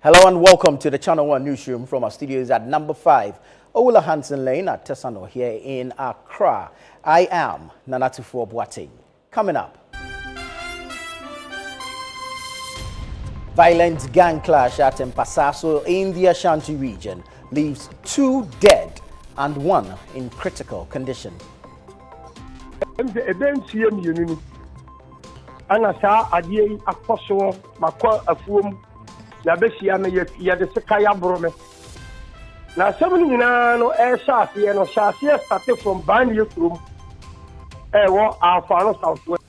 Hello and welcome to the Channel 1 Newsroom from our studios at number 5, Ola Hansen Lane at Tesano here in Accra. I am Nanatufo Boateng. Coming up, violent gang clash at Empaso in the Ashanti region leaves 2 dead and 1 in critical condition. Na besia me ye de sekaya brome na semni nyina no shase no shase start from Newsroom wo afano southwest.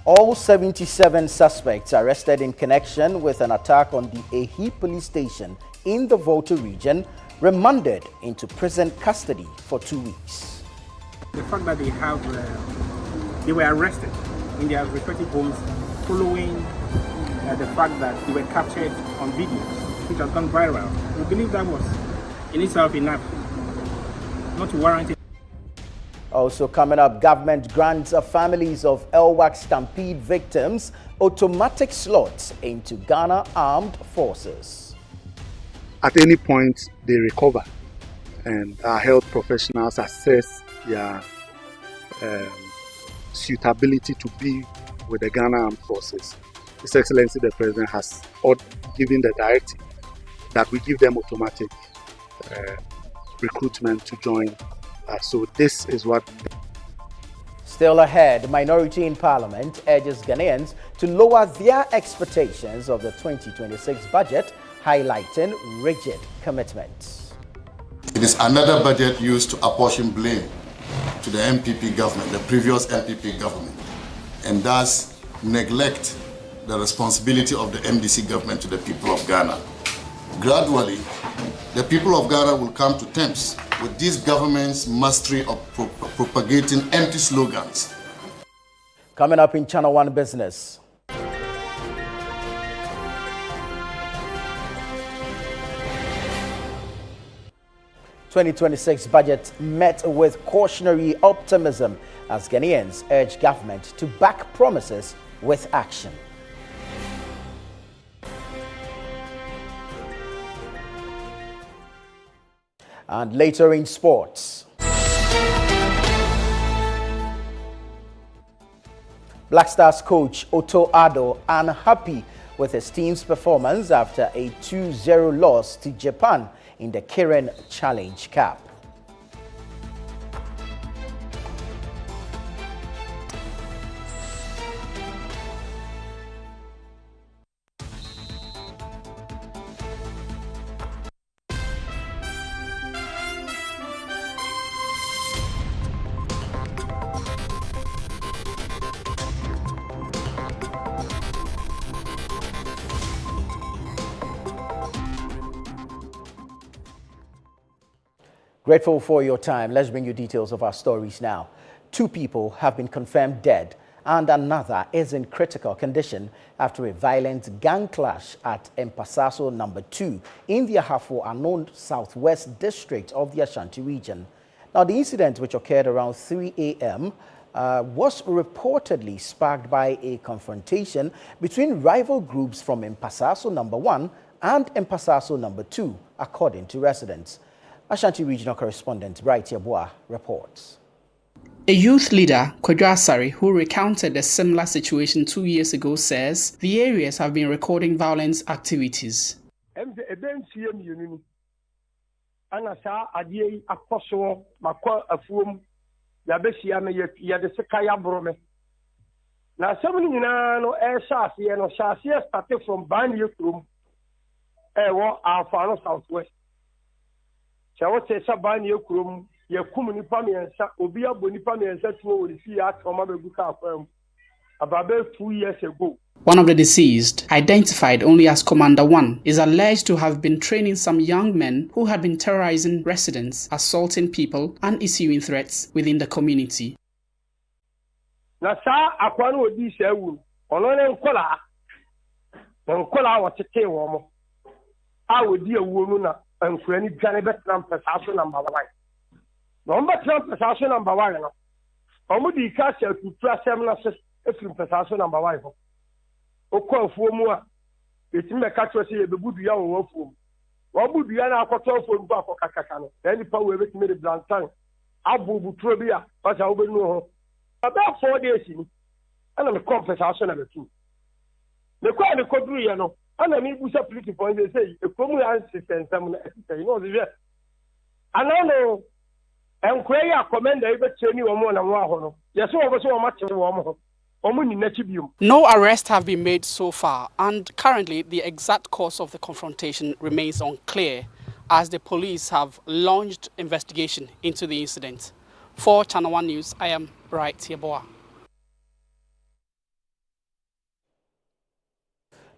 All 77 suspects arrested in connection with an attack on the Ahee police station in the Volta region remanded into prison custody for 2 weeks. The fact that they were arrested in their respective homes following the fact that they were captured on video, which has gone viral, we believe that was in itself enough not to warrant it. Also coming up, government grants families of Elwak stampede victims automatic slots into Ghana Armed Forces. At any point they recover and our health professionals assess their suitability to be with the Ghana Armed Forces. His Excellency the President has given the directive that we give them automatic recruitment to join us. So this is what. Still ahead, minority in Parliament urges Ghanaians to lower their expectations of the 2026 budget, highlighting rigid commitments. It is another budget used to apportion blame to the MPP government, the previous MPP government, and thus neglect the responsibility of the MDC government to the people of Ghana. Gradually, the people of Ghana will come to terms with this government's mastery of propagating empty slogans. Coming up in Channel 1 Business. '26 budget met with cautionary optimism as Ghanaians urge government to back promises with action. And later in sports, Black Stars coach Otto Addo unhappy with his team's performance after a 2-0 loss to Japan in the Kirin Challenge Cup. Grateful for your time. Let's bring you details of our stories now. 2 people have been confirmed dead and another is in critical condition after a violent gang clash at Empaso number 2 in the Ahee southwest district of the Ashanti region. Now, the incident, which occurred around 3 a.m., was reportedly sparked by a confrontation between rival groups from Empaso number 1 and Empaso number 2, according to residents. Ashanti regional correspondent Bright Yabua reports. A youth leader, Kwadwo Asare, who recounted a similar situation 2 years ago, says the areas have been recording violence activities. Southwest. Say Sabani Krum, Yakumuni Pamiansa, Obia Bonipamiansa to the Omamabuka firm about 2 years ago. One of the deceased, identified only as Commander 1, is alleged to have been training some young men who had been terrorizing residents, assaulting people, and issuing threats within the community. Nasa Aquano di Sewu, Olone Nkola was a K woman. I would dear woman. And for any Janibet Trump Assassin number 1. Number Trump Assassin number 1. Omudi Castle to press 7 if you Assassin number 1. Oko Fumua, It's me catch us here, the Budia or Wofum. What would be an alcohol for Bakakano? Any power with me the Blantan. Abu Butrobia, but I will know. About 4 days in, and I'm a compensation of the two. The quite a quadri, you know, and I mean, we are pretty point. They say, a common assistant, someone, you know, the and I know, and Quaya commend ever train you more than one. Yes, so much of one. No arrests have been made so far, and currently the exact cause of the confrontation remains unclear as the police have launched investigation into the incident. For Channel 1 News, I am Bright Yeboah.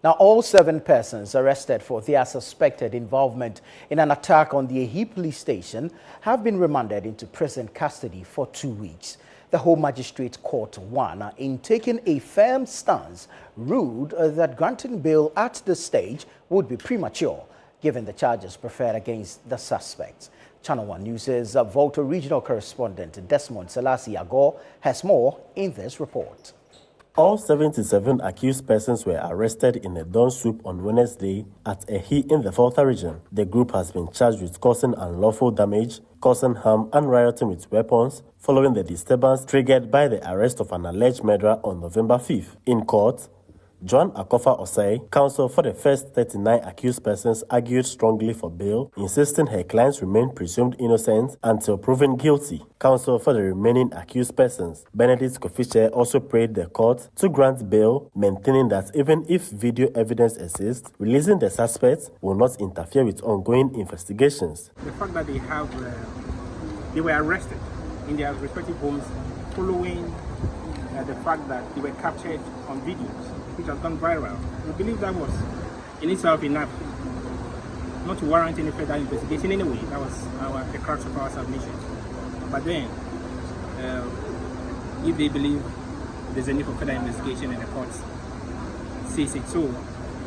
Now, all 7 persons arrested for their suspected involvement in an attack on the Ahee police station have been remanded into prison custody for 2 weeks. The Home Magistrate Court 1, in taking a firm stance, ruled that granting bail at this stage would be premature, given the charges preferred against the suspects. Channel 1 News' Volta Regional Correspondent Desmond Selassie Agor has more in this report. All 77 accused persons were arrested in a dawn swoop on Wednesday at Ahee in the Volta region. The group has been charged with causing unlawful damage, causing harm and rioting with weapons following the disturbance triggered by the arrest of an alleged murderer on November 5th. In court, John Akofa Osei, counsel for the first 39 accused persons, argued strongly for bail, insisting her clients remain presumed innocent until proven guilty. Counsel for the remaining accused persons, Benedict Kofiche, also prayed the court to grant bail, maintaining that even if video evidence exists, releasing the suspects will not interfere with ongoing investigations. The fact that they were arrested in their respective homes following the fact that they were captured on videos, which has gone viral. We believe that was in itself enough not to warrant any further investigation anyway. That was the crux of our submission. But then, if they believe there's a need for further investigation and the courts says it so,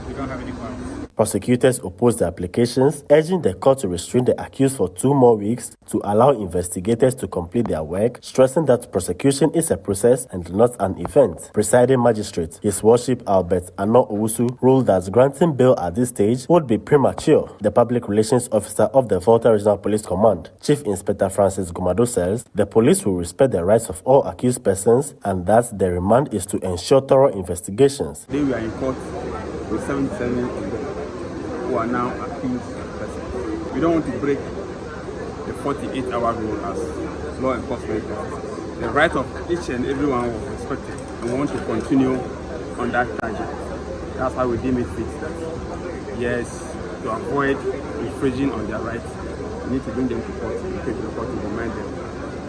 we don't have any grounds. Prosecutors opposed the applications, urging the court to restrain the accused for 2 more weeks to allow investigators to complete their work, stressing that prosecution is a process and not an event. Presiding Magistrate, His Worship Albert Ano Owusu, ruled that granting bail at this stage would be premature. The Public Relations Officer of the Volta Regional Police Command, Chief Inspector Francis Gumado, says the police will respect the rights of all accused persons and that the remand is to ensure thorough investigations. Today we are in court with 77 who are now accused persons. We don't want to break the 48-hour rule as law enforcement officers. The right of each and everyone was respected, and we want to continue on that target. That's how we deem it fit that, yes, to avoid infringing on their rights, we need to bring them to court, to the court to remind them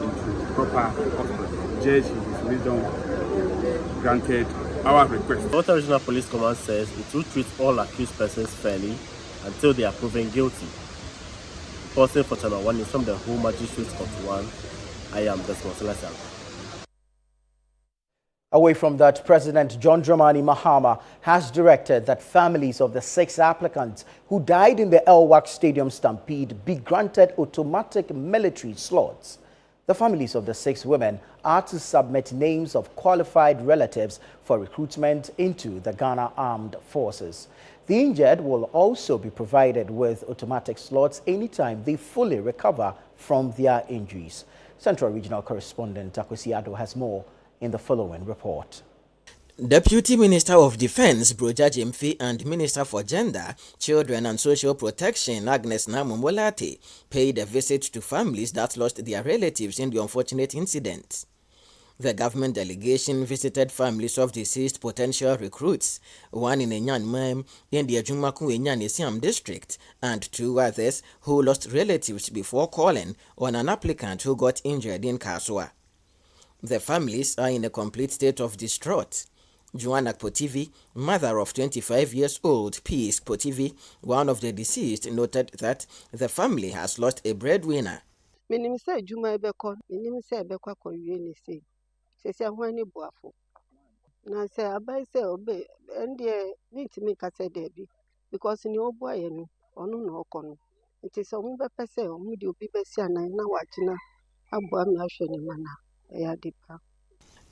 into proper custody. Judge, in his wisdom, granted our request. The Volta Regional Police Command says it will treat all accused persons fairly until they are proven guilty. Reporting for Channel 1 News from the Home Magistrate Court 1, I am Desmond Selassie. Away from that, President John Dramani Mahama has directed that families of the 6 applicants who died in the Elwak Stadium stampede be granted automatic military slots. The families of the 6 women are to submit names of qualified relatives for recruitment into the Ghana Armed Forces. The injured will also be provided with automatic slots anytime they fully recover from their injuries. Central Regional Correspondent Akwesi Ado has more in the following report. Deputy Minister of Defense Broja Jemfi and Minister for Gender, Children and Social Protection Agnes Namumolate paid a visit to families that lost their relatives in the unfortunate incident. The government delegation visited families of deceased potential recruits, one in Enyanmam in the Ajumaku Enyanesiam district, and 2 others who lost relatives before calling on an applicant who got injured in Kasua. The families are in a complete state of distraught. Joanna Potivi, mother of 25 years old Peace Potivi, one of the deceased, noted that the family has lost a breadwinner.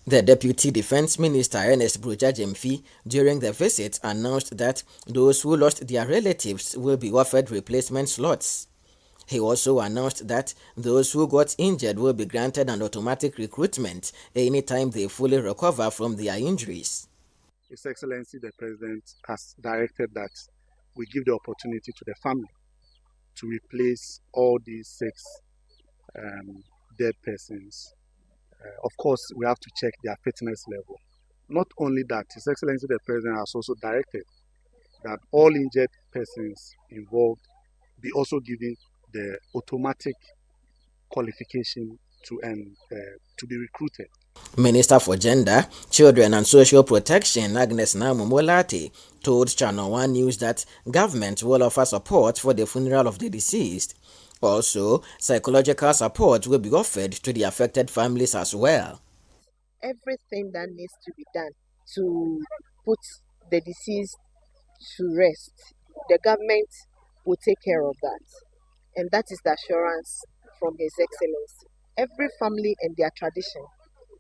The Deputy Defense Minister, Ernest Broja-Jemfi, during the visit announced that those who lost their relatives will be offered replacement slots. He also announced that those who got injured will be granted an automatic recruitment anytime they fully recover from their injuries. His Excellency the President has directed that we give the opportunity to the family to replace all these 6 dead persons. Of course, we have to check their fitness level. Not only that, His Excellency the President has also directed that all injured persons involved be also given the automatic qualification to be recruited. Minister for Gender, Children and Social Protection, Agnes Namumolati, told Channel One News that government will offer support for the funeral of the deceased. Also, psychological support will be offered to the affected families as well. Everything that needs to be done to put the deceased to rest, the government will take care of that. And that is the assurance from His Excellency. Every family and their tradition.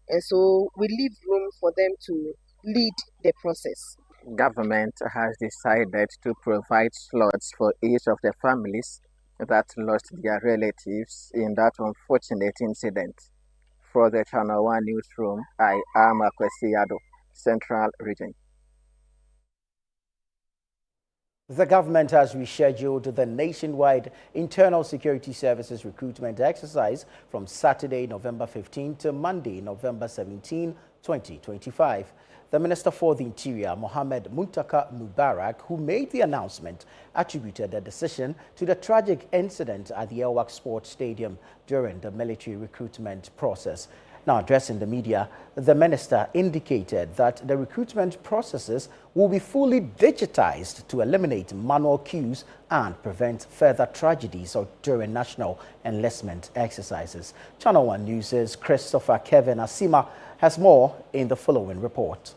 And so we leave room for them to lead the process. Government has decided to provide slots for each of the families that lost their relatives in that unfortunate incident. For the Channel One Newsroom, I am Akwesi Yado, Central Region. The government has rescheduled the nationwide Internal Security Services recruitment exercise from Saturday, November 15 to Monday, November 17, 2025. The Minister for the Interior, Mohammed Muntaka Mubarak, who made the announcement, attributed the decision to the tragic incident at the Elwak Sports Stadium during the military recruitment process. Now, addressing the media, the minister indicated that the recruitment processes will be fully digitized to eliminate manual queues and prevent further tragedies during national enlistment exercises. Channel One News' Christopher Kevin Asima has more in the following report.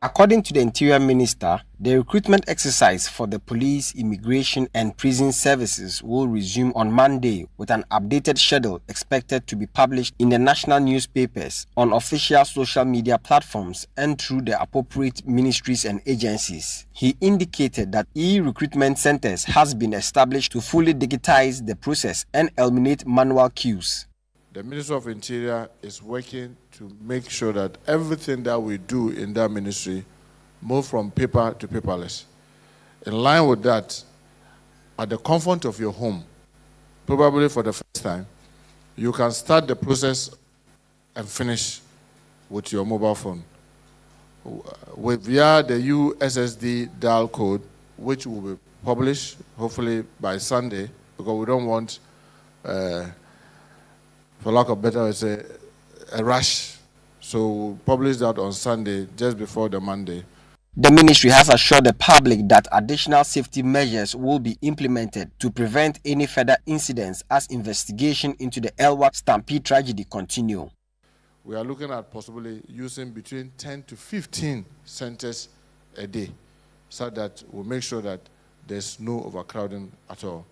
According to the Interior Minister, the recruitment exercise for the police, immigration and prison services will resume on Monday with an updated schedule expected to be published in the national newspapers, on official social media platforms and through the appropriate ministries and agencies. He indicated that e-recruitment centers has been established to fully digitize the process and eliminate manual queues. The Ministry of Interior is working to make sure that everything that we do in that ministry move from paper to paperless. In line with that, at the comfort of your home, probably for the first time, you can start the process and finish with your mobile phone. Via the USSD dial code, which will be published hopefully by Sunday, because we don't want for lack of better words, a rush. So we'll publish that on Sunday, just before the Monday. The ministry has assured the public that additional safety measures will be implemented to prevent any further incidents as investigation into the Elwak Stampede tragedy continue. We are looking at possibly using between 10 to 15 centers a day, so that we'll make sure that there's no overcrowding at all.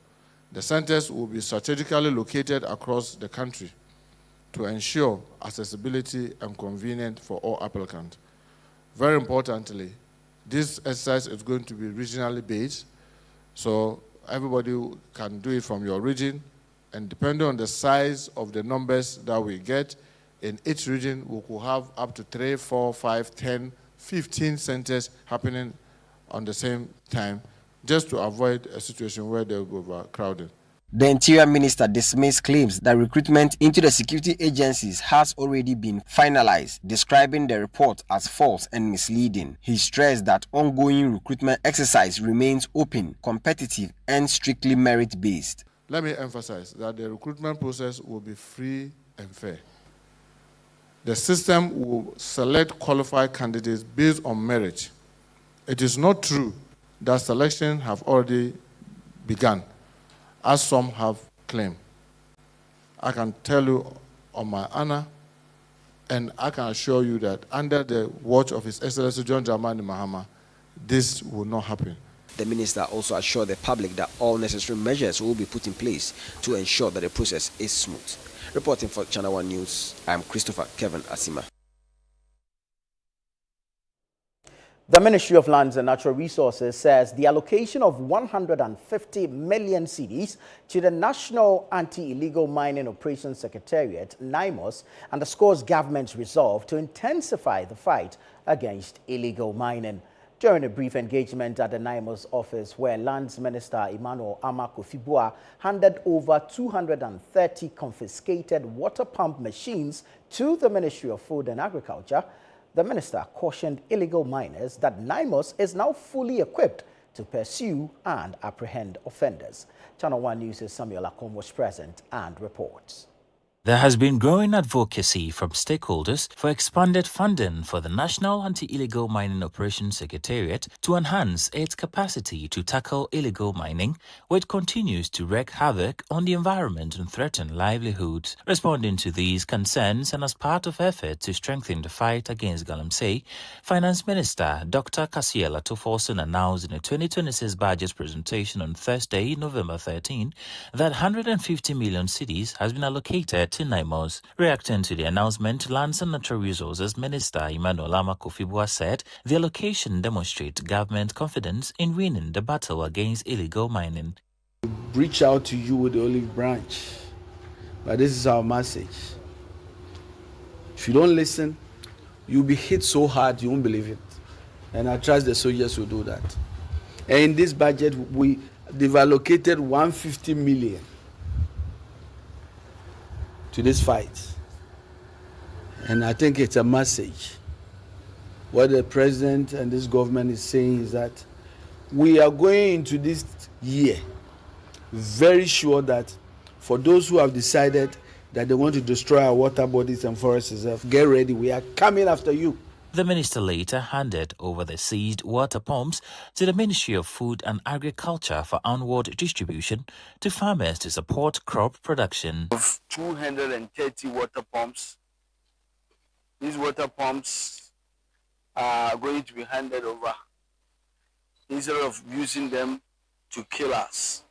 The centers will be strategically located across the country to ensure accessibility and convenience for all applicants. Very importantly, this exercise is going to be regionally based, so everybody can do it from your region, and depending on the size of the numbers that we get, in each region we could have up to 3, 4, 5, 10, 15 centers happening on the same time, just to avoid a situation where there will be overcrowding. The Interior Minister dismissed claims that recruitment into the security agencies has already been finalized, describing the report as false and misleading. He stressed that ongoing recruitment exercise remains open, competitive, and strictly merit-based. Let me emphasize that the recruitment process will be free and fair. The system will select qualified candidates based on merit. It is not true that selection have already begun, as some have claimed. I can tell you on my honor, and I can assure you that under the watch of His Excellency John Dramani Mahama, this will not happen. The minister also assured the public that all necessary measures will be put in place to ensure that the process is smooth. Reporting for Channel One News, I am Christopher Kevin Asima. The Ministry of Lands and Natural Resources says the allocation of 150 million cedis to the National Anti-Illegal Mining Operations Secretariat, NIMOS, underscores government's resolve to intensify the fight against illegal mining. During a brief engagement at the NIMOS office, where Lands Minister Emmanuel Amakofibua handed over 230 confiscated water pump machines to the Ministry of Food and Agriculture, the minister cautioned illegal miners that NIMOS is now fully equipped to pursue and apprehend offenders. Channel 1 News' Samuel Akom was present and reports. There has been growing advocacy from stakeholders for expanded funding for the National Anti-Illegal Mining Operations Secretariat to enhance its capacity to tackle illegal mining, which continues to wreak havoc on the environment and threaten livelihoods. Responding to these concerns and as part of effort to strengthen the fight against galamsey, Finance Minister Dr. Kasiela Toforson announced in a 2026 budget presentation on Thursday, November 13, that 150 million cedis has been allocated to NIMOS. Reacting to the announcement, Lands and Natural Resources Minister Emmanuel Amakofibua said the allocation demonstrates government confidence in winning the battle against illegal mining. Reach out to you with the olive branch, but this is our message. If you don't listen, you'll be hit so hard you won't believe it. And I trust the soldiers will do that. And in this budget, they've allocated 150 million to this fight. And I think it's a message. What the president and this government is saying is that we are going into this year very sure that for those who have decided that they want to destroy our water bodies and forest reserves, get ready, we are coming after you. The minister later handed over the seized water pumps to the Ministry of Food and Agriculture for onward distribution to farmers to support crop production. Of 230 water pumps, these water pumps are going to be handed over instead of using them to kill us.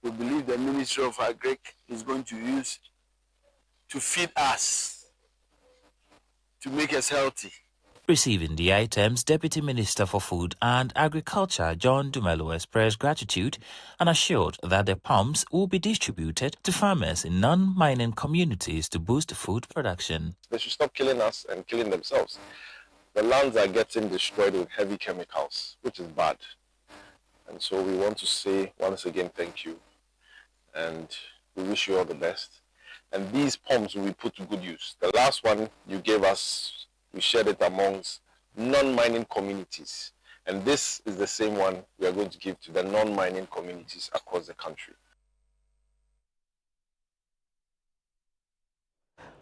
We believe the Ministry of Agric is going to use to feed us, to make us healthy. Receiving the items, Deputy Minister for Food and Agriculture John Dumelo expressed gratitude and assured that the pumps will be distributed to farmers in non-mining communities to boost food production. They should stop killing us and killing themselves. The lands are getting destroyed with heavy chemicals, which is bad. And so we want to say once again thank you, and we wish you all the best. And these pumps will be put to good use. The last one you gave us, we shared it amongst non-mining communities. And this is the same one we are going to give to the non-mining communities across the country.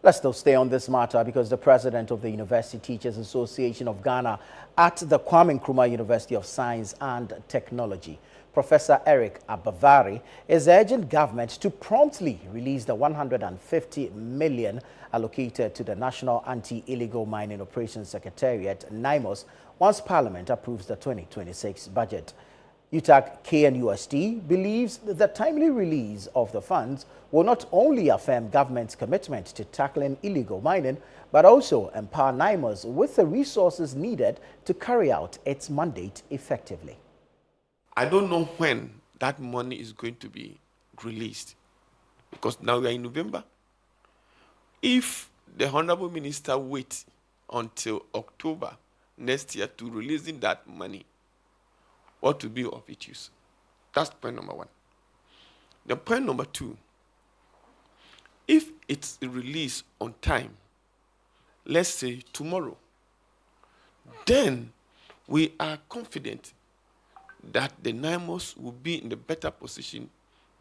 Let's still stay on this matter because the president of the University Teachers Association of Ghana at the Kwame Nkrumah University of Science and Technology, Professor Eric Abavari, is urging government to promptly release the 150 million allocated to the National Anti-Illegal Mining Operations Secretariat, NIMOS, once Parliament approves the 2026 budget. UTAG KNUST believes the timely release of the funds will not only affirm government's commitment to tackling illegal mining, but also empower NIMOS with the resources needed to carry out its mandate effectively. I don't know when that money is going to be released, because now we are in November. If the Honorable Minister waits until October next year to releasing that money, what will be of its use? That's point number one. The point number two, if it's released on time, let's say tomorrow, then we are confident that the NIMOS will be in a better position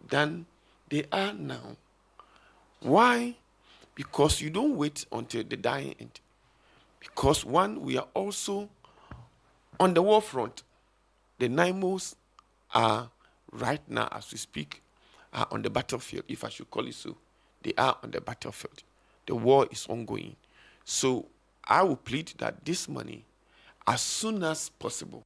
than they are now. Why? Because you don't wait until the dying end. Because one, we are also on the war front. The NIMOS are right now, as we speak, are on the battlefield, if I should call it so. They are on the battlefield. The war is ongoing. So I will plead that this money, as soon as possible.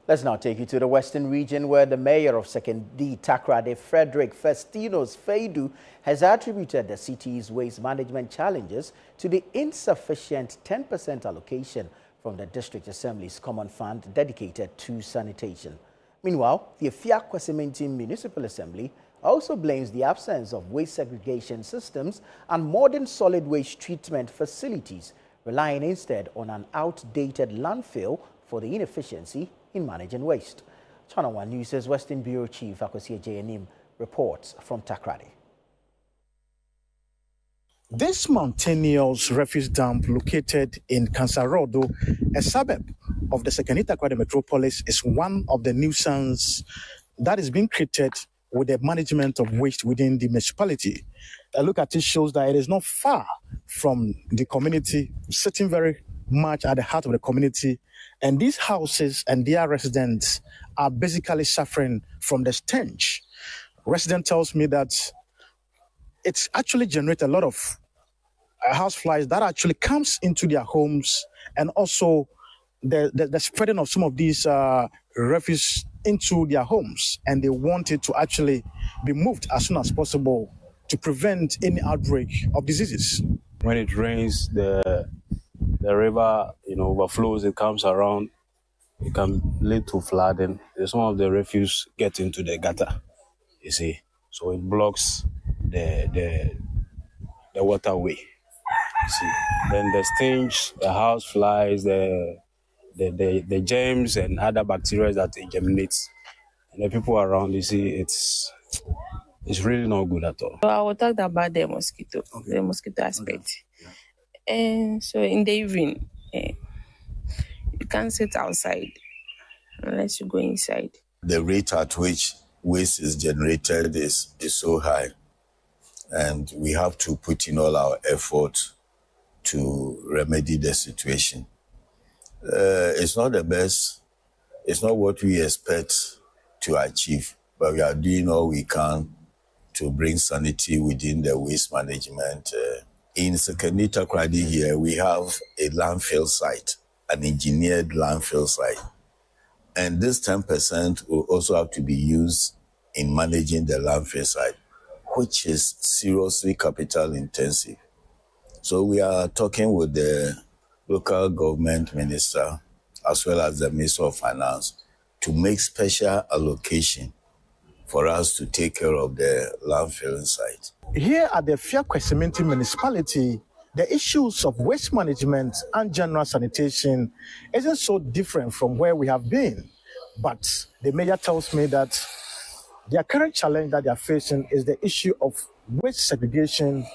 Let's now take you to the Western region, where the mayor of Sekondi Takoradi, Frederick Festinos Feidu, has attributed the city's waste management challenges to the insufficient 10% allocation from the District Assembly's Common Fund dedicated to sanitation. Meanwhile, the Efiakwasementin Municipal Assembly also blames the absence of waste segregation systems and modern solid waste treatment facilities, relying instead on an outdated landfill for the inefficiency in managing waste. Channel 1 News' Western Bureau Chief Akosia Jayanim reports from Takoradi. This mountainous refuse dump located in Kansarodo, a suburb of the Sekondi Takoradi metropolis, is one of the nuisance that is being created with the management of waste within the municipality. A look at it shows that it is not far from the community, sitting very much at the heart of the community, and these houses and their residents are basically suffering from the stench. Resident tells me that it's actually generates a lot of house flies that actually comes into their homes, and also the spreading of some of these refuse into their homes, and they want it to actually be moved as soon as possible to prevent any outbreak of diseases. When it rains, the river, overflows. It comes around. It can lead to flooding. Some of the refuse get into the gutter. You see, so it blocks the waterway. You see, then the stench, the house flies, the germs and other bacteria that it germinates, and the people around. You see, it's really not good at all. So I will talk about the mosquito aspect. Okay. And so in the evening, you can't sit outside unless you go inside. The rate at which waste is generated is so high, and we have to put in all our effort to remedy the situation. It's not the best, it's not what we expect to achieve, but we are doing all we can to bring sanity within the waste management. In Sekondi Takoradi here, we have a landfill site, an engineered landfill site. And this 10% will also have to be used in managing the landfill site, which is seriously capital intensive. So we are talking with the local government minister, as well as the Minister of Finance, to make special allocation for us to take care of the landfill site. Here at the Efiakwasementin municipality, the issues of waste management and general sanitation isn't so different from where we have been. But the mayor tells me that their current challenge that they are facing is the issue of waste segregation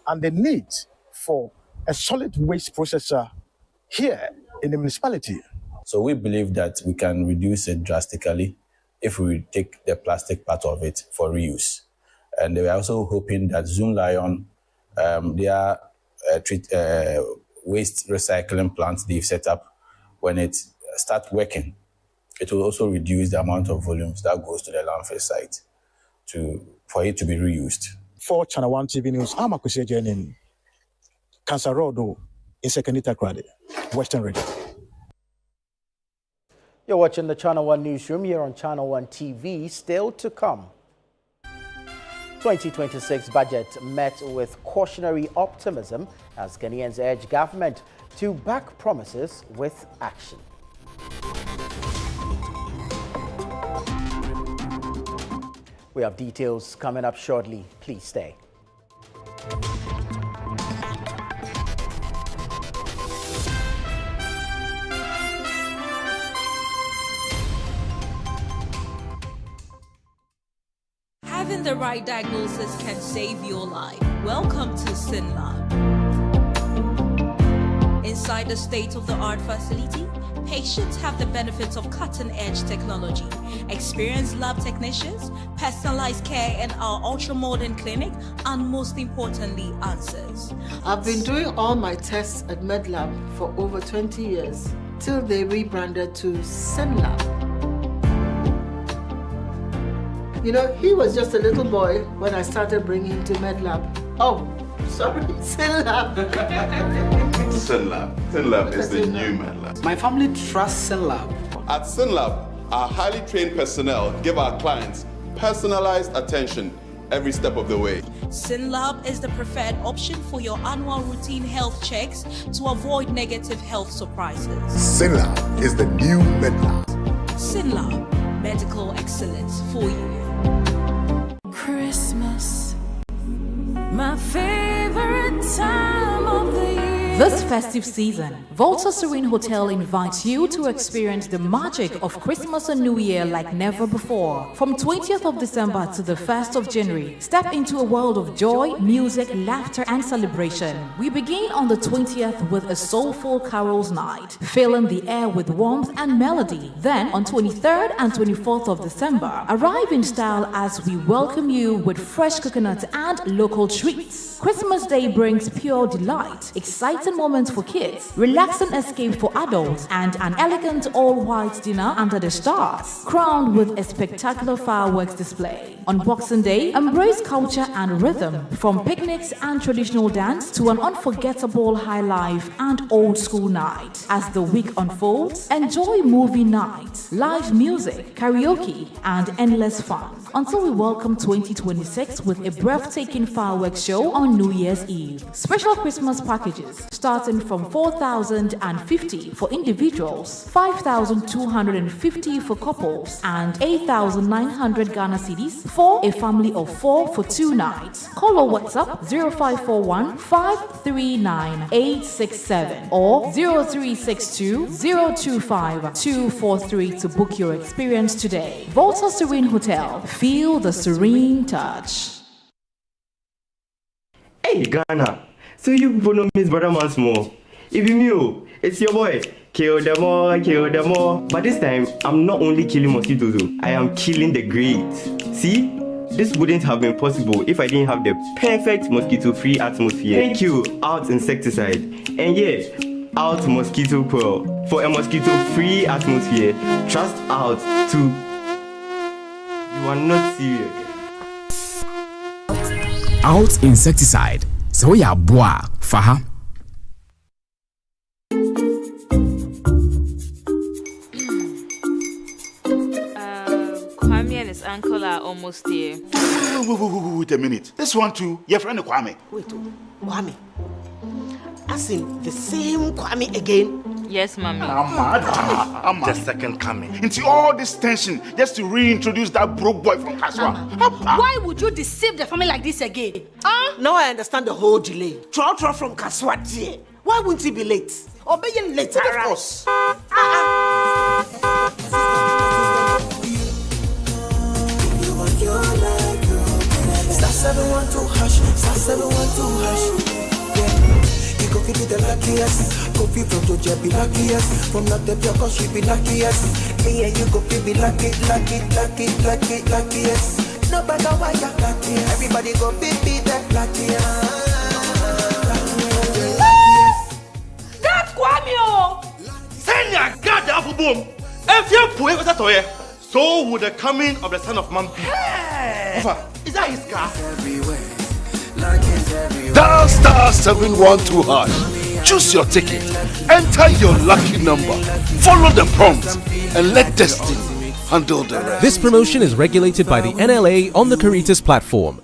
and the need for a solid waste processor here in the municipality. So we believe that we can reduce it drastically if we take the plastic part of it for reuse. And they were also hoping that Zoom Lion, their waste recycling plant they've set up, when it starts working, it will also reduce the amount of volumes that goes to the landfill site for it to be reused. For Channel 1 TV News, I'm Akosia Jayanim, Kansarodo in Sekondi Takoradi, Western Region. You're watching the Channel 1 Newsroom here on Channel 1 TV. Still to come. 2026 budget met with cautionary optimism as Ghanaians urge government to back promises with action. We have details coming up shortly. Please stay. Having the right diagnosis can save your life. Welcome to SynLab. Inside the state-of-the-art facility, patients have the benefits of cutting-edge technology, experienced lab technicians, personalized care in our ultra-modern clinic, and most importantly, answers. I've been doing all my tests at MedLab for over 20 years, till they rebranded to SynLab. You know, he was just a little boy when I started bringing him to MedLab. Oh, sorry, SynLab. SynLab. SynLab is the new MedLab. My family trusts SynLab. At SynLab, Our highly trained personnel give our clients personalized attention every step of the way. SynLab is the preferred option for your annual routine health checks to avoid negative health surprises. SynLab is the new MedLab. SynLab, medical excellence for you. Christmas, my favorite time of the year. This festive season, Volta Serene Hotel invites you to experience the magic of Christmas and New Year like never before. From 20th of December to the 1st of January, step into a world of joy, music, laughter, and celebration. We begin on the 20th with a soulful carols night, filling the air with warmth and melody. Then, on 23rd and 24th of December, arrive in style as we welcome you with fresh coconut and local treats. Christmas Day brings pure delight, exciting moments for kids, relaxing escape for adults, and an elegant all-white dinner under the stars, crowned with a spectacular fireworks display. On Boxing Day, embrace culture and rhythm, from picnics and traditional dance to an unforgettable high life and old school night. As the week unfolds, enjoy movie nights, live music, karaoke, and endless fun, until we welcome 2026 with a breathtaking fireworks show on New Year's Eve. Special Christmas packages starting from 4,050 for individuals, 5,250 for couples, and 8,900 Ghana cedis for a family of 4 for 2 nights. Call or WhatsApp 0541 539 867 or 0362 025 243 to book your experience today. Volta Serene Hotel. Feel the serene touch. Hey Ghana, so you people know Miss Brother once more. If you knew, it's your boy. Kill them all, kill them all. But this time, I'm not only killing mosquitoes, I am killing the greats. See? This wouldn't have been possible if I didn't have the perfect mosquito-free atmosphere. Thank you, Out Insecticide. And yeah, Out Mosquito Coil. For a mosquito-free atmosphere, trust Out to... You are not serious. Out Insecticide. So ya boa, faha. Kwame and his uncle are almost here. Wait a minute. This one too, your friend Kwame. Wait, Kwame. As in the same Kwame again? Yes, Mommy. I'm the second coming. Into all this tension just to reintroduce that broke boy from Kaswa. Why would you deceive the family like this again? Now I understand the whole delay. Trotro from Kaswa. Why wouldn't he be late? Obey you later. Of course. Star 712 hash, star 712 hash. You go be the luckiest. Go be from Georgia, be luckiest. From not the cause she be luckiest. Yeah, you go be lucky, luckiest. No matter why you're luckiest. Everybody go be the luckiest. That's Kwame! Send your God the apple boom. If you put it toy, so would the coming of the Son of Man be. Is that his car? Dial star 712 hash. Choose your ticket. Enter your lucky number. Follow the prompts and let destiny handle the rest. This promotion is regulated by the NLA on the Caritas platform.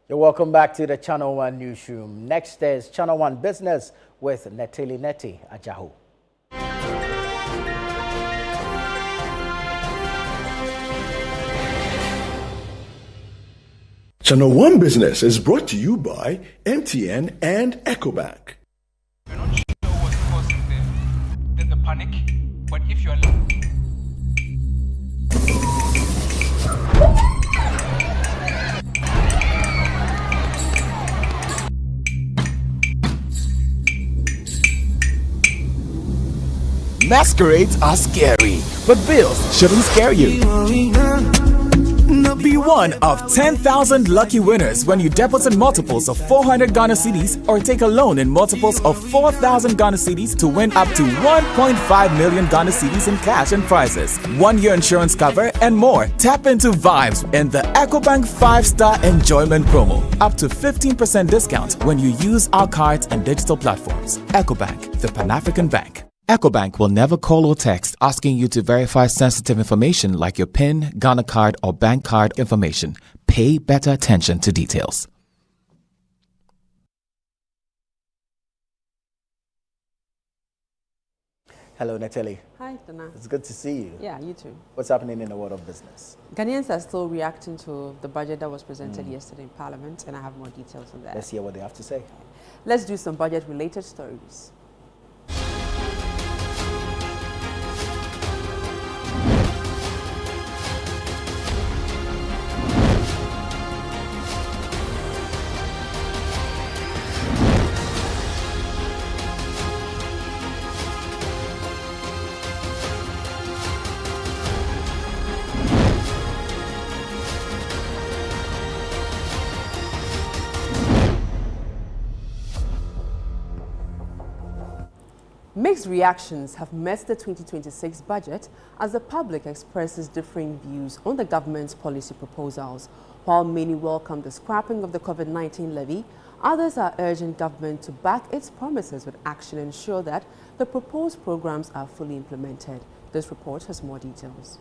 You're welcome back to the Channel 1 Newsroom. Next is Channel 1 Business with Neteli Neti Ajahu. Channel 1 Business is brought to you by MTN and EcoBank. We're not sure what's causing the panic, but if you're Masquerades are scary, but bills shouldn't scare you. Be one of 10,000 lucky winners when you deposit multiples of 400 Ghana cedis or take a loan in multiples of 4,000 Ghana cedis to win up to 1.5 million Ghana cedis in cash and prizes, 1-year insurance cover, and more. Tap into vibes in the EcoBank 5-Star Enjoyment Promo. Up to 15% discount when you use our cards and digital platforms. EcoBank, the Pan-African Bank. EcoBank will never call or text asking you to verify sensitive information like your PIN, Ghana card, or bank card information. Pay better attention to details. Hello, Natalie. Hi, Dana. It's good to see you. Yeah, you too. What's happening in the world of business? Ghanaians are still reacting to the budget that was presented yesterday in Parliament, and I have more details on that. Let's hear what they have to say. Let's do some budget-related stories. Mixed reactions have met the 2026 budget as the public expresses differing views on the government's policy proposals. While many welcome the scrapping of the COVID-19 levy, others are urging government to back its promises with action and ensure that the proposed programs are fully implemented. This report has more details.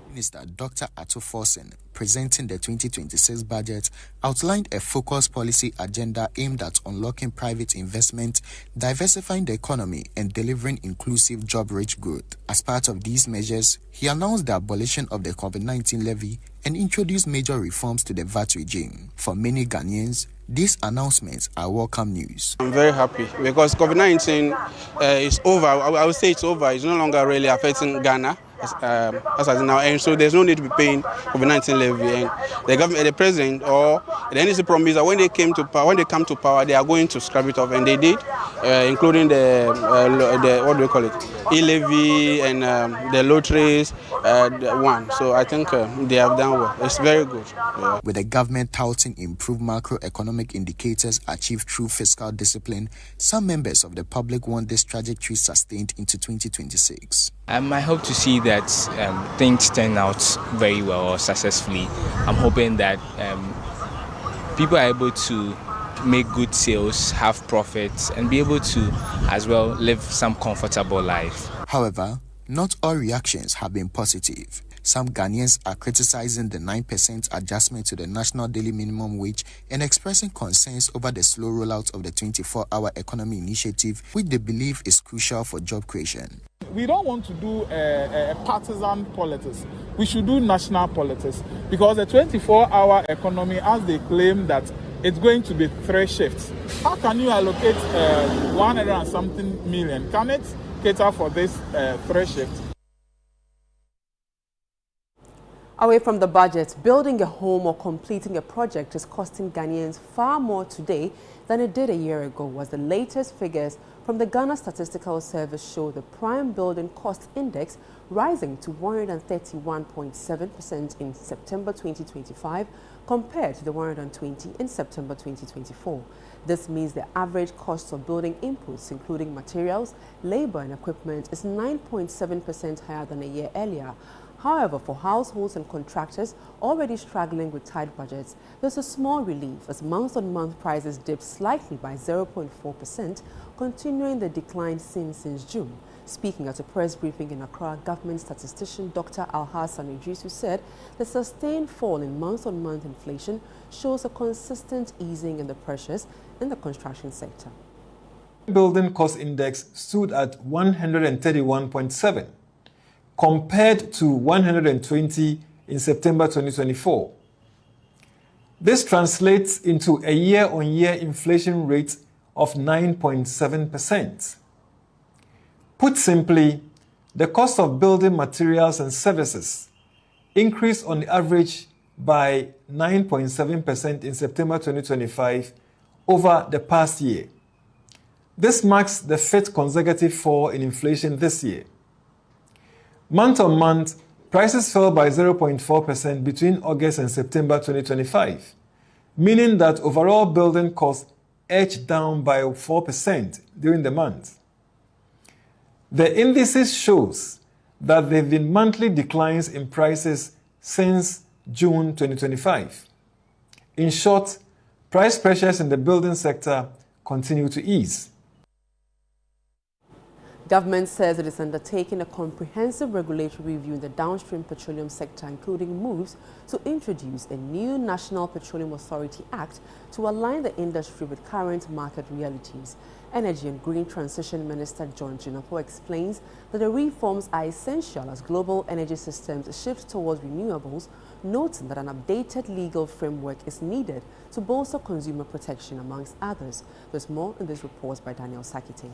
Minister Dr. Ato Forson, presenting the 2026 budget, outlined a focused policy agenda aimed at unlocking private investment, diversifying the economy, and delivering inclusive job-rich growth. As part of these measures, he announced the abolition of the COVID-19 levy and introduced major reforms to the VAT regime. For many Ghanaians, these announcements are welcome news. I'm very happy because COVID-19 is over. I would say it's over. It's no longer really affecting Ghana as of now, and so there's no need to be paying COVID-19 levy. And the government, the president, or the NDC promised that when they come to power, they are going to scrap it off, and they did, including the what do you call it, e-levy and the lotteries one. So I think they have done well. It's very good. Yeah. With the government touting improved macroeconomic indicators achieved through fiscal discipline, some members of the public want this trajectory sustained into 2026. I hope to see that things turn out very well or successfully. I'm hoping that people are able to make good sales, have profits, and be able to as well live some comfortable life. However, not all reactions have been positive. Some Ghanaians are criticizing the 9% adjustment to the national daily minimum wage and expressing concerns over the slow rollout of the 24-hour economy initiative, which they believe is crucial for job creation. We don't want to do partisan politics. We should do national politics because the 24-hour economy, as they claim that it's going to be 3 shifts. How can you allocate 100 and something million? Can it cater for this 3 shifts? Away from the budget, building a home or completing a project is costing Ghanaians far more today than it did a year ago, as the latest figures from the Ghana Statistical Service show the prime building cost index rising to 131.7% in September 2025 compared to the 120 in September 2024. This means the average cost of building inputs, including materials, labor and equipment, is 9.7% higher than a year earlier. However, for households and contractors already struggling with tight budgets, there's a small relief as month-on-month prices dipped slightly by 0.4%, continuing the decline seen since June. Speaking at a press briefing in Accra, government statistician Dr. Alhassan Idrisu said the sustained fall in month-on-month inflation shows a consistent easing in the pressures in the construction sector. Building cost index stood at 131.7. compared to 120 in September 2024. This translates into a year-on-year inflation rate of 9.7%. Put simply, the cost of building materials and services increased on average by 9.7% in September 2025 over the past year. This marks the 5th consecutive fall in inflation this year. Month on month, prices fell by 0.4% between August and September 2025, meaning that overall building costs edged down by 4% during the month. The indices shows that there have been monthly declines in prices since June 2025. In short, price pressures in the building sector continue to ease. Government says it is undertaking a comprehensive regulatory review in the downstream petroleum sector, including moves to introduce a new National Petroleum Authority Act to align the industry with current market realities. Energy and Green Transition Minister John Jinapor explains that the reforms are essential as global energy systems shift towards renewables, noting that an updated legal framework is needed to bolster consumer protection, amongst others. There's more in this report by Daniel Sakite.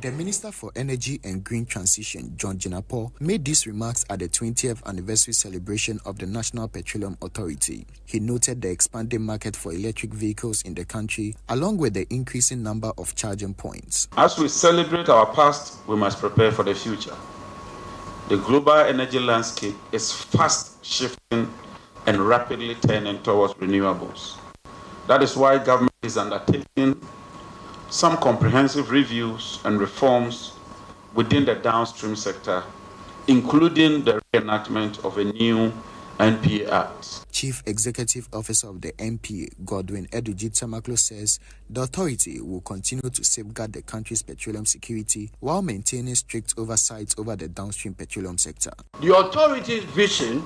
The Minister for Energy and Green Transition, John Jinapor, made these remarks at the 20th anniversary celebration of the National Petroleum Authority. He noted the expanding market for electric vehicles in the country, along with the increasing number of charging points. As we celebrate our past, we must prepare for the future. The global energy landscape is fast shifting and rapidly turning towards renewables. That is why government is undertaking some comprehensive reviews and reforms within the downstream sector, including the reenactment of a new NPA Act. Chief Executive Officer of the NPA, Godwin Edujit Samaklo, says the authority will continue to safeguard the country's petroleum security while maintaining strict oversight over the downstream petroleum sector. The authority's vision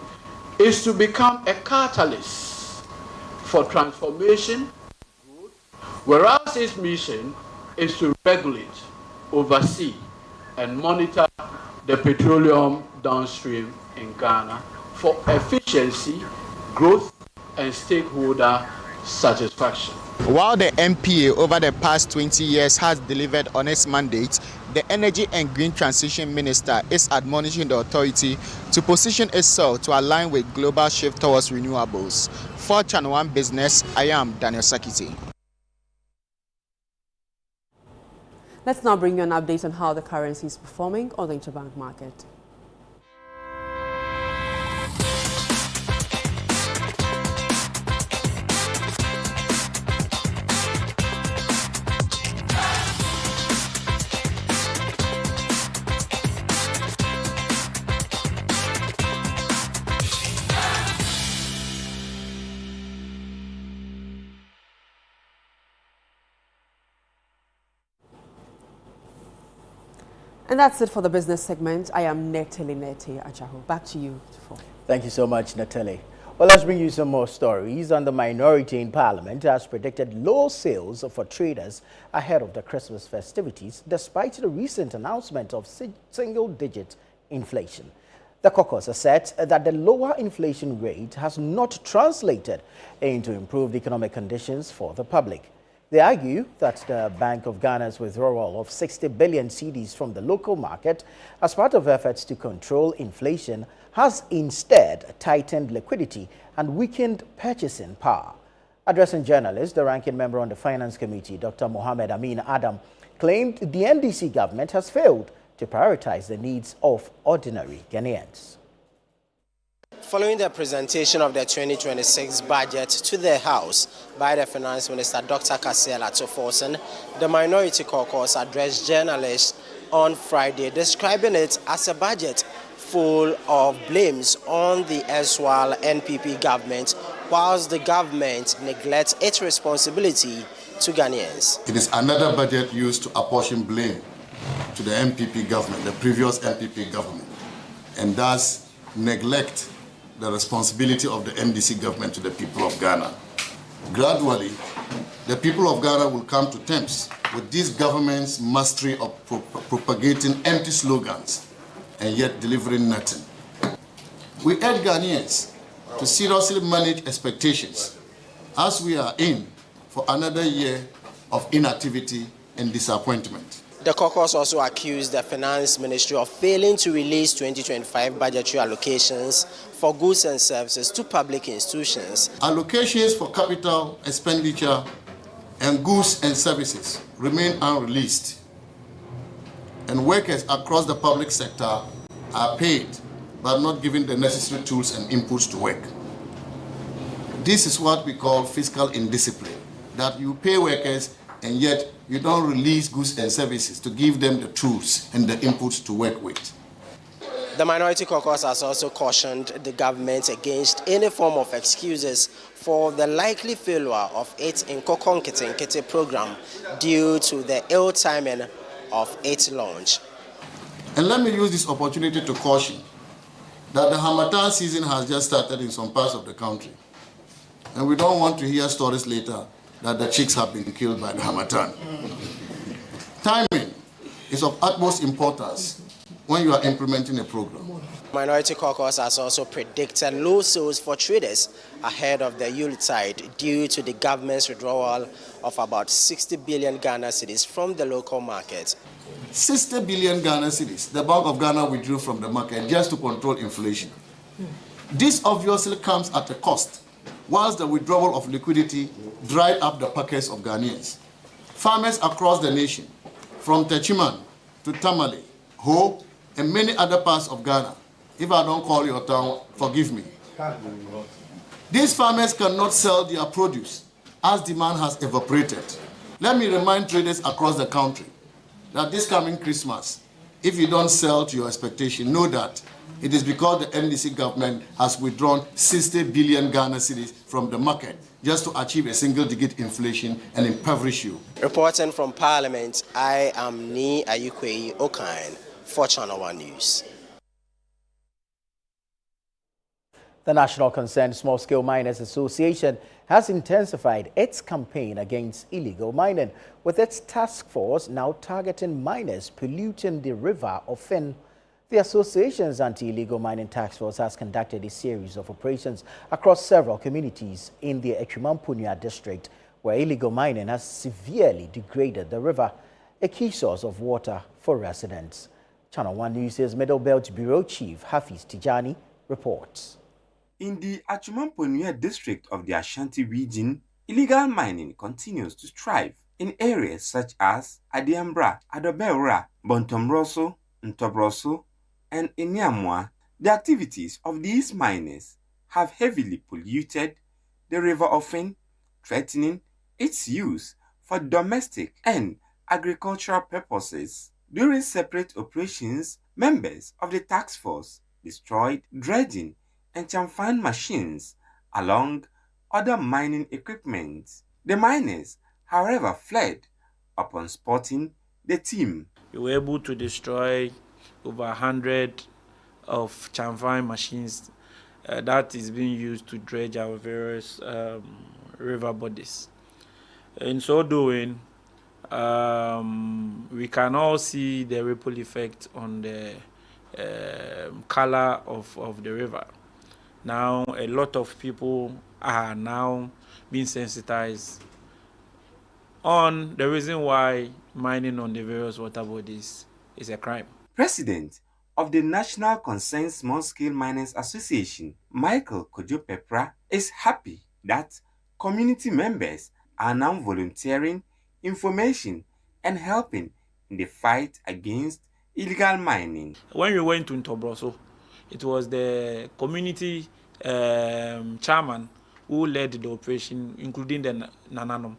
is to become a catalyst for transformation, whereas its mission is to regulate, oversee, and monitor the petroleum downstream in Ghana for efficiency, growth, and stakeholder satisfaction. While the NPA over the past 20 years has delivered on its mandate, the Energy and Green Transition Minister is admonishing the authority to position itself to align with global shift towards renewables. For Channel 1 Business, I am Daniel Sakiti. Let's now bring you an update on how the currency is performing on the interbank market. And that's it for the business segment. I am Neteli Ajaho. Back to you. Thank you so much, Natali. Well, let's bring you some more stories. And the minority in Parliament has predicted low sales for traders ahead of the Christmas festivities, despite the recent announcement of single-digit inflation. The caucus has said that the lower inflation rate has not translated into improved economic conditions for the public. They argue that the Bank of Ghana's withdrawal of 60 billion cedis from the local market as part of efforts to control inflation has instead tightened liquidity and weakened purchasing power. Addressing journalists, the ranking member on the Finance Committee, Dr. Mohamed Amin Adam, claimed the NDC government has failed to prioritize the needs of ordinary Ghanaians. Following the presentation of the 2026 budget to the House by the Finance Minister, Dr. Kassia Latsoforsen, the Minority Caucus addressed journalists on Friday, describing it as a budget full of blames on the erstwhile NPP government, whilst the government neglects its responsibility to Ghanaians. It is another budget used to apportion blame to the NPP government, the previous NPP government, and thus neglect the responsibility of the MDC government to the people of Ghana. Gradually, the people of Ghana will come to terms with this government's mastery of propagating empty slogans and yet delivering nothing. We urge Ghanaians to seriously manage expectations as we are in for another year of inactivity and disappointment. The caucus also accused the Finance Ministry of failing to release 2025 budgetary allocations for goods and services to public institutions. Allocations for capital expenditure and goods and services remain unreleased, and workers across the public sector are paid but not given the necessary tools and inputs to work. This is what we call fiscal indiscipline, that you pay workers and yet you don't release goods and services to give them the tools and the inputs to work with. The Minority Caucus has also cautioned the government against any form of excuses for the likely failure of its Nkoko Nkete Nkete program due to the ill timing of its launch. And let me use this opportunity to caution that the Harmattan season has just started in some parts of the country. And we don't want to hear stories later that the chicks have been killed by the Harmattan. Timing is of utmost importance when you are implementing a program. Minority Caucus has also predicted low sales for traders ahead of the Yuletide due to the government's withdrawal of about 60 billion Ghana cedis from the local market. 60 billion Ghana cedis, the Bank of Ghana withdrew from the market just to control inflation. This obviously comes at a cost, whilst the withdrawal of liquidity dried up the pockets of Ghanaians. Farmers across the nation, from Techiman to Tamale, Ho, and many other parts of Ghana. If I don't call your town, forgive me. These farmers cannot sell their produce as demand has evaporated. Let me remind traders across the country that this coming Christmas, if you don't sell to your expectation, know that it is because the NDC government has withdrawn 60 billion Ghana cedis from the market just to achieve a single-digit inflation and impoverish you. Reporting from Parliament, I am Ni Ayukwe Okain for Channel 1 News. The National Concerned Small Scale Miners Association has intensified its campaign against illegal mining, with its task force now targeting miners polluting the river Ofin. The association's anti-illegal mining task force has conducted a series of operations across several communities in the Ekwimampunya district, where illegal mining has severely degraded the river, a key source of water for residents. Channel 1 News' Middle Belt Bureau Chief Hafiz Tijani reports. In the Ekwimampunya district of the Ashanti region, illegal mining continues to thrive in areas such as Adiambra, Adobeura, Bontomroso, Ntobroso, and Inyamwa. The activities of these miners have heavily polluted the river Ofin, threatening its use for domestic and agricultural purposes. During separate operations, members of the task force destroyed dredging and chamfan machines along other mining equipment. The miners, however, fled upon spotting the team. We were able to destroy over 100 of chamfan machines that is being used to dredge our various river bodies. In so doing, we can all see the ripple effect on the color of the river. Now, a lot of people are now being sensitized on the reason why mining on the various water bodies is a crime. President of the National Concerned Small Scale Miners Association, Michael Kojo-Pepra, is happy that community members are now volunteering information and helping in the fight against illegal mining. When we went to Ntobroso, it was the community chairman who led the operation, including the Nananom.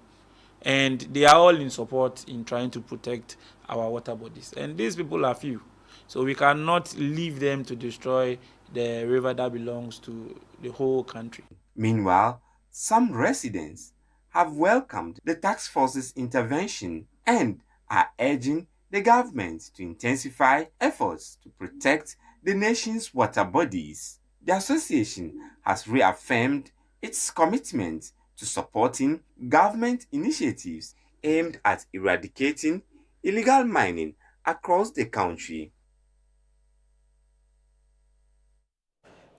And they are all in support in trying to protect our water bodies. And these people are few. So we cannot leave them to destroy the river that belongs to the whole country. Meanwhile, some residents have welcomed the task force's intervention and are urging the government to intensify efforts to protect the nation's water bodies. The association has reaffirmed its commitment to supporting government initiatives aimed at eradicating illegal mining across the country.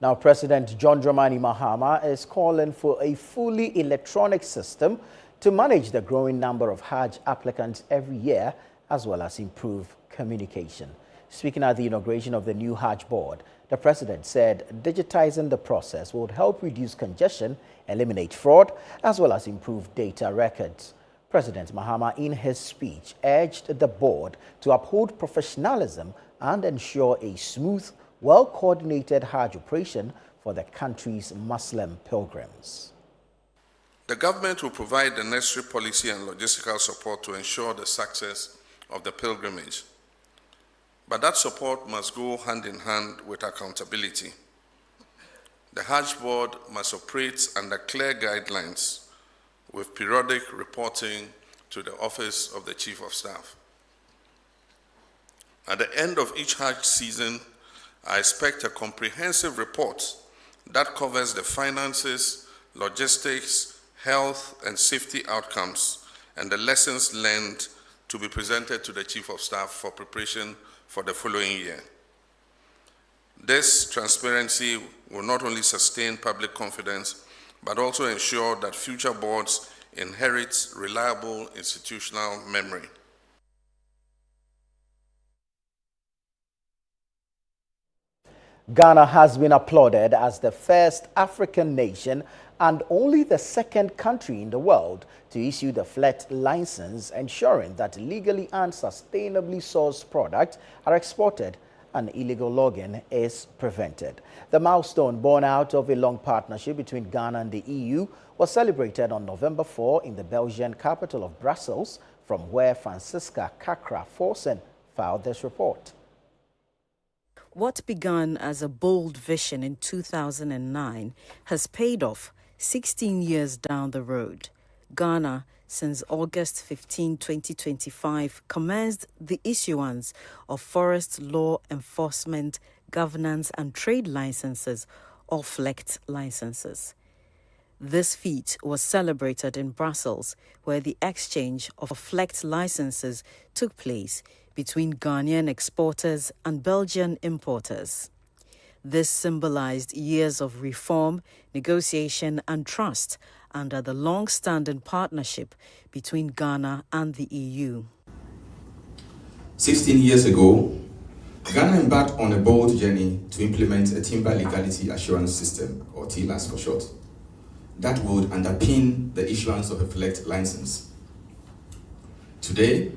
Now, President John Dramani Mahama is calling for a fully electronic system to manage the growing number of Hajj applicants every year, as well as improve communication. Speaking at the inauguration of the new Hajj board, the president said digitizing the process would help reduce congestion, eliminate fraud, as well as improve data records. President Mahama, in his speech, urged the board to uphold professionalism and ensure a smooth well-coordinated Hajj operation for the country's Muslim pilgrims. The government will provide the necessary policy and logistical support to ensure the success of the pilgrimage. But that support must go hand in hand with accountability. The Hajj Board must operate under clear guidelines with periodic reporting to the Office of the Chief of Staff. At the end of each Hajj season, I expect a comprehensive report that covers the finances, logistics, health and safety outcomes, and the lessons learned to be presented to the Chief of Staff for preparation for the following year. This transparency will not only sustain public confidence, but also ensure that future boards inherit reliable institutional memory. Ghana has been applauded as the first African nation and only the second country in the world to issue the FLET license, ensuring that legally and sustainably sourced products are exported and illegal logging is prevented. The milestone, born out of a long partnership between Ghana and the EU, was celebrated on November 4 in the Belgian capital of Brussels, from where Francisca Kakra-Forsen filed this report. What began as a bold vision in 2009 has paid off 16 years down the road. Ghana, since August 15, 2025, commenced the issuance of forest law enforcement, governance and trade licenses, or FLECT licenses. This feat was celebrated in Brussels, where the exchange of FLECT licenses took place between Ghanaian exporters and Belgian importers. This symbolized years of reform, negotiation, and trust under the long-standing partnership between Ghana and the EU. 16 years ago, Ghana embarked on a bold journey to implement a timber legality assurance system, or TLAS for short, that would underpin the issuance of a FLECT license. Today,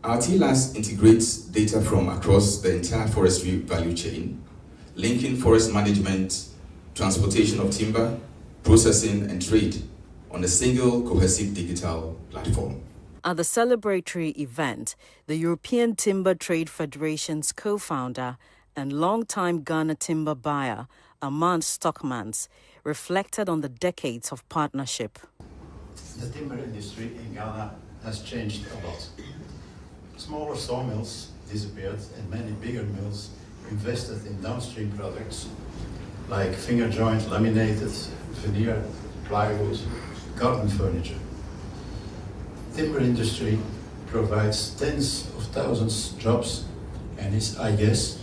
our TLAS integrates data from across the entire forestry value chain, linking forest management, transportation of timber, processing, and trade on a single cohesive digital platform. At the celebratory event, the European Timber Trade Federation's co-founder and longtime Ghana timber buyer, Armand Stockmans, reflected on the decades of partnership. The timber industry in Ghana has changed a lot. Smaller sawmills disappeared and many bigger mills invested in downstream products like finger joint, laminated, veneer, plywood, garden furniture. Timber industry provides tens of thousands of jobs and is, I guess,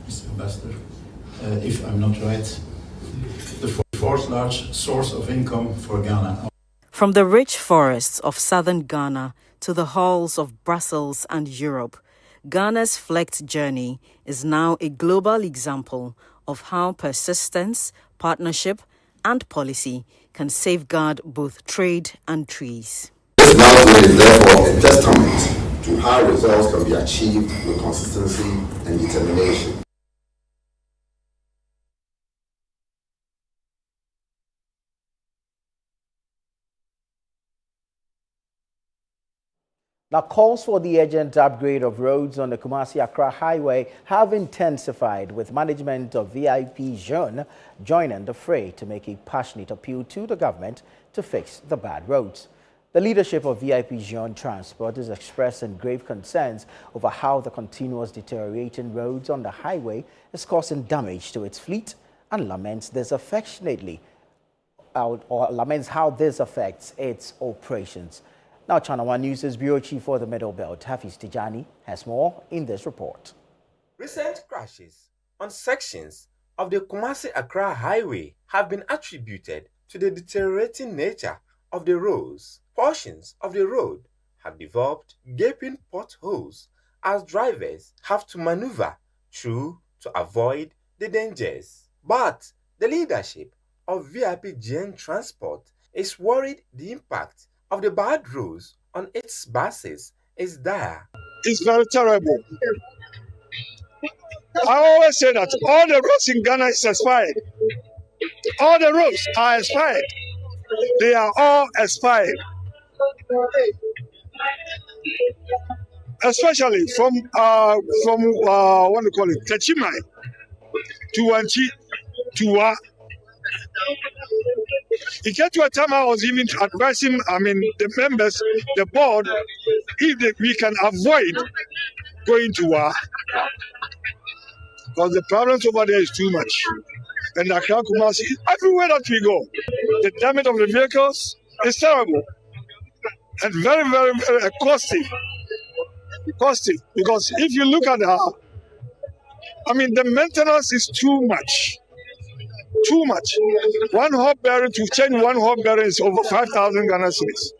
Mr. Ambassador, if I'm not right, the fourth large source of income for Ghana. From the rich forests of southern Ghana to the halls of Brussels and Europe, Ghana's FLECT journey is now a global example of how persistence, partnership, and policy can safeguard both trade and trees. This announcement is therefore a testament to how results can be achieved with consistency and determination. Now, calls for the urgent upgrade of roads on the Kumasi-Accra Highway have intensified, with management of VIP Zone joining the fray to make a passionate appeal to the government to fix the bad roads. The leadership of VIP Zone Transport is expressing grave concerns over how the continuous deteriorating roads on the highway is causing damage to its fleet, and laments this laments how this affects its operations. Now, Channel 1 News' Bureau Chief for the Middle Belt, Hafiz Tijani, has more in this report. Recent crashes on sections of the Kumasi-Accra Highway have been attributed to the deteriorating nature of the roads. Portions of the road have developed gaping potholes as drivers have to maneuver through to avoid the dangers. But the leadership of VIP GN Transport is worried the impact of the bad roads on its buses is dire. It's very terrible. I always say that all the roads in Ghana is expired. All the roads are expired. They are all expired. Especially from what do you call it, Techimai to Wanchi to Wa. It came to a time I was even advising, the members, the board, if we can avoid going to Wa. Because the problems over there is too much. And Accra, Kumasi, everywhere that we go, the damage of the vehicles is terrible. And very, very, very costly. Costly. Because if you look at the maintenance is too much. Too much. One hot bearing, to change one hot bearing is over 5,000 Ghana cedis.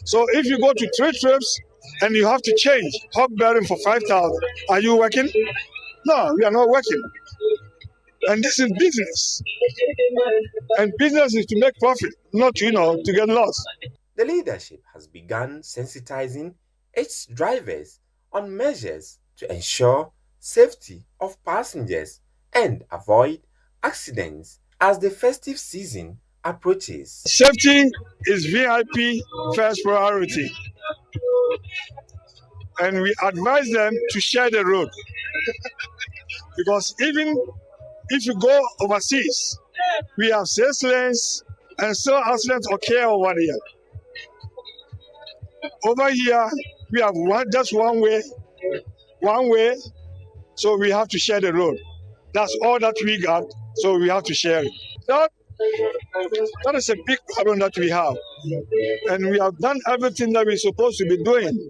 So if you go to 3 trips and you have to change hot bearing for 5,000, are you working? No, we are not working. And this is business. And business is to make profit, not to get lost. The leadership has begun sensitizing its drivers on measures to ensure safety of passengers and avoid accidents as the festive season approaches. Safety is VIP first priority. And we advise them to share the road. Because even if you go overseas, we have 6 lanes and still accidents occur over here. Over here, we have just one way, so we have to share the road. That's all that we got, so we have to share it. That is a big problem that we have. And we have done everything that we're supposed to be doing.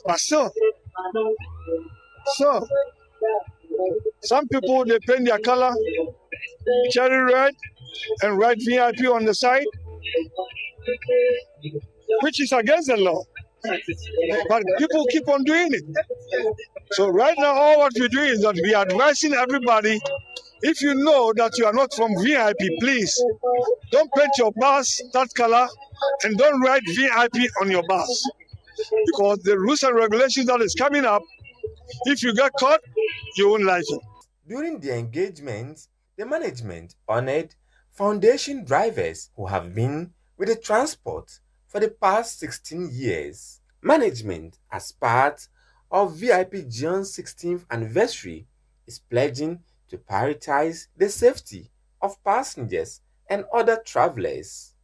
But still, some people, they paint their color cherry red and write VIP on the side, which is against the law. But people keep on doing it. So right now, all what we're doing is that we are advising everybody, if you know that you are not from VIP, please don't paint your bus that color and don't write VIP on your bus. Because the rules and regulations that is coming up, if you get caught, you won't like it. During the engagement, the management honored foundation drivers who have been with the transport for the past 16 years. Management, as part of VIP John's 16th anniversary, is pledging to prioritize the safety of passengers and other travelers.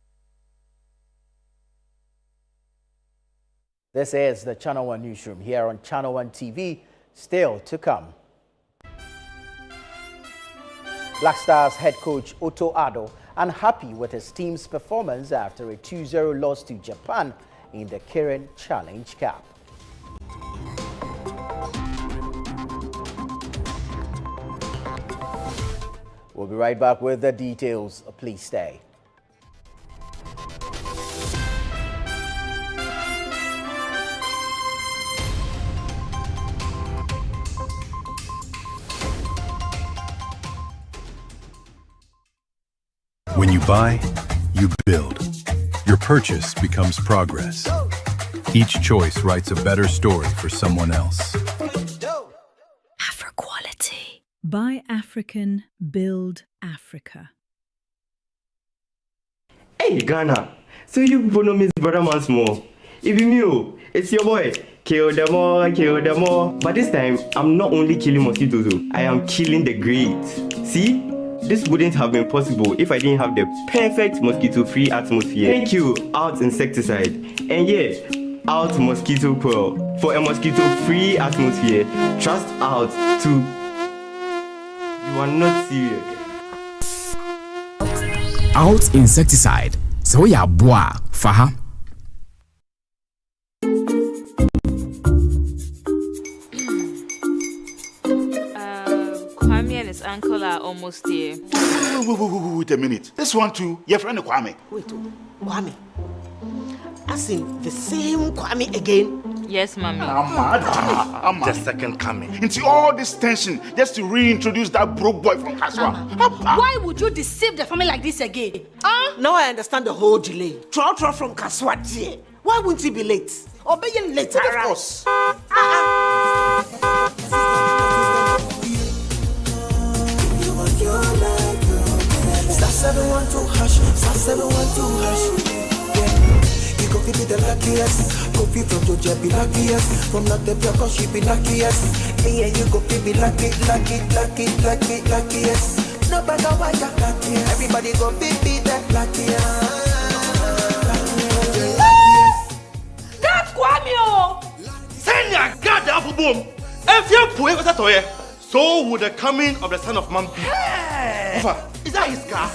This is the Channel One Newsroom here on Channel One TV. Still to come. Black Stars head coach Otto Addo unhappy with his team's performance after a 2-0 loss to Japan in the Kirin Challenge Cup. We'll be right back with the details. Please stay. When you buy, you build. Your purchase becomes progress. Each choice writes a better story for someone else. Afro-quality. Buy African, build Africa. Hey, Ghana. So you people know Miss Brother once more. If you knew, it's your boy. Kill them all, kill them all. But this time, I'm not only killing mosquitoes, I am killing the grades. See? This wouldn't have been possible if I didn't have the perfect mosquito-free atmosphere. Thank you, Out Insecticide. And yeah, Out Mosquito Coil. For a mosquito-free atmosphere, trust Out to... You are not serious. Out Insecticide. So ya boa, faha. Uncle are almost here. Wait a minute. This one too, your friend Kwame. Wait, Kwame. As in the same Kwame again? Yes, Mommy. I'm the second coming. Into all this tension just to reintroduce that broke boy from Kaswa. Why would you deceive the family like this again? Now I understand the whole delay. Troll from Kaswa. Why wouldn't he be late? Or being late? Of course. luckiest. Coffee from Georgia be luckiest. From not the block, she be luckiest. Me and you go be lucky, luckiest. No matter what you're luckiest. Everybody go be that luckiest. That's Kwamio! Send your God down for boom. If you're poor, what's that to you? So would the coming of the Son of Man be. Hey. Is that his car?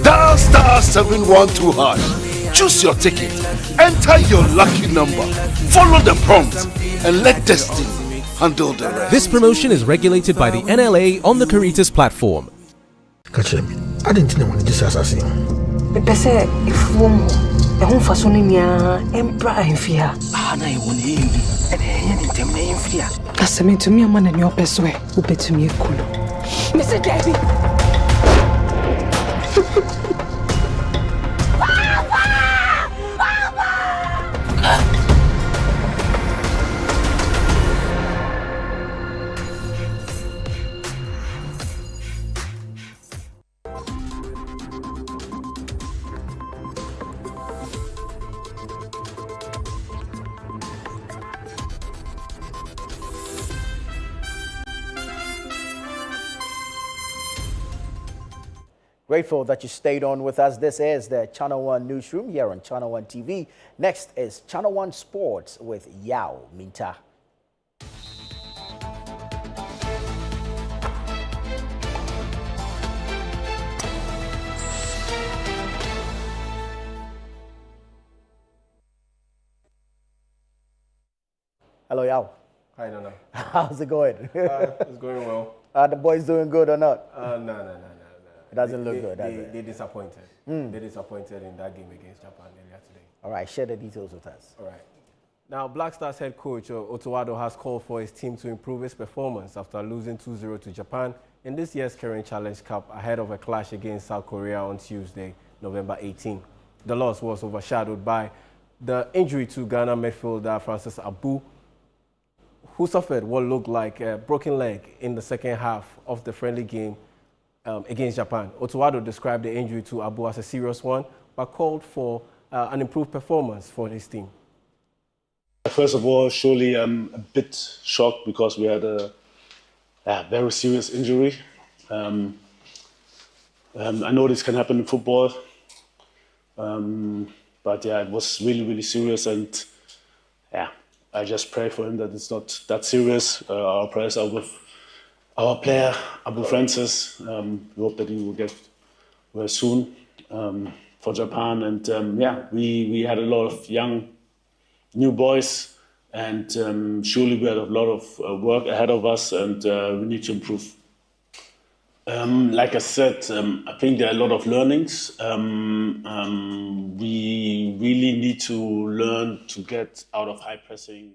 Dial star 712 hash. Choose your ticket. Enter your lucky number. Follow the prompts and let destiny handle the rest. This promotion is regulated by the NLA on the Caritas platform. Catch him. I didn't know when this assassin. But say if one home for Sonia Emperor and fear. Na you want him. And he didn't name fear. Asemi to me a man and your best way. Who bet to me a cool. Mr. Debbie. Grateful that you stayed on with us. This is the Channel One Newsroom here on Channel One TV. Next is Channel One Sports with Yao Minta. Hello, Yao. Hi, Nana. How's it going? It's going well. Are the boys doing good or not? No. It doesn't look good, does it? They disappointed. They disappointed in that game against Japan earlier today. All right, share the details with us. All right. Now, Black Stars head coach Otuado has called for his team to improve its performance after losing 2-0 to Japan in this year's Karen Challenge Cup ahead of a clash against South Korea on Tuesday, November 18. The loss was overshadowed by the injury to Ghana midfielder Francis Abu, who suffered what looked like a broken leg in the second half of the friendly game against Japan. Otuado described the injury to Abu as a serious one, but called for an improved performance for his team. First of all, surely I'm a bit shocked because we had a very serious injury. I know this can happen in football, but yeah, it was really serious, and yeah, I just pray for him that it's not that serious. Our prayers are with our player, Abu Francis. We hope that he will get well soon for Japan. And yeah, we had a lot of young, new boys, and surely we had a lot of work ahead of us, and we need to improve. Like I said, I think there are a lot of learnings. We really need to learn to get out of high pressing.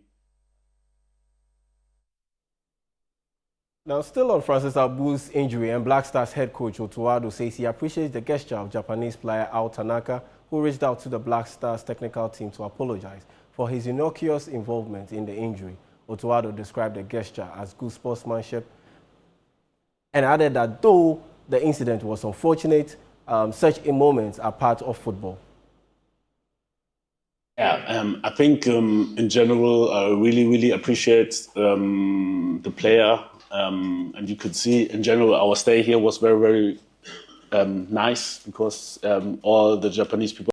Now, still on Francis Abu's injury, and Black Stars head coach Otuado says he appreciates the gesture of Japanese player Ao Tanaka, who reached out to the Black Stars technical team to apologize for his innocuous involvement in the injury. Otuado described the gesture as good sportsmanship and added that though the incident was unfortunate, such moments are part of football. Yeah, I think in general, I really appreciate the player. And you could see, in general, our stay here was very nice because all the Japanese people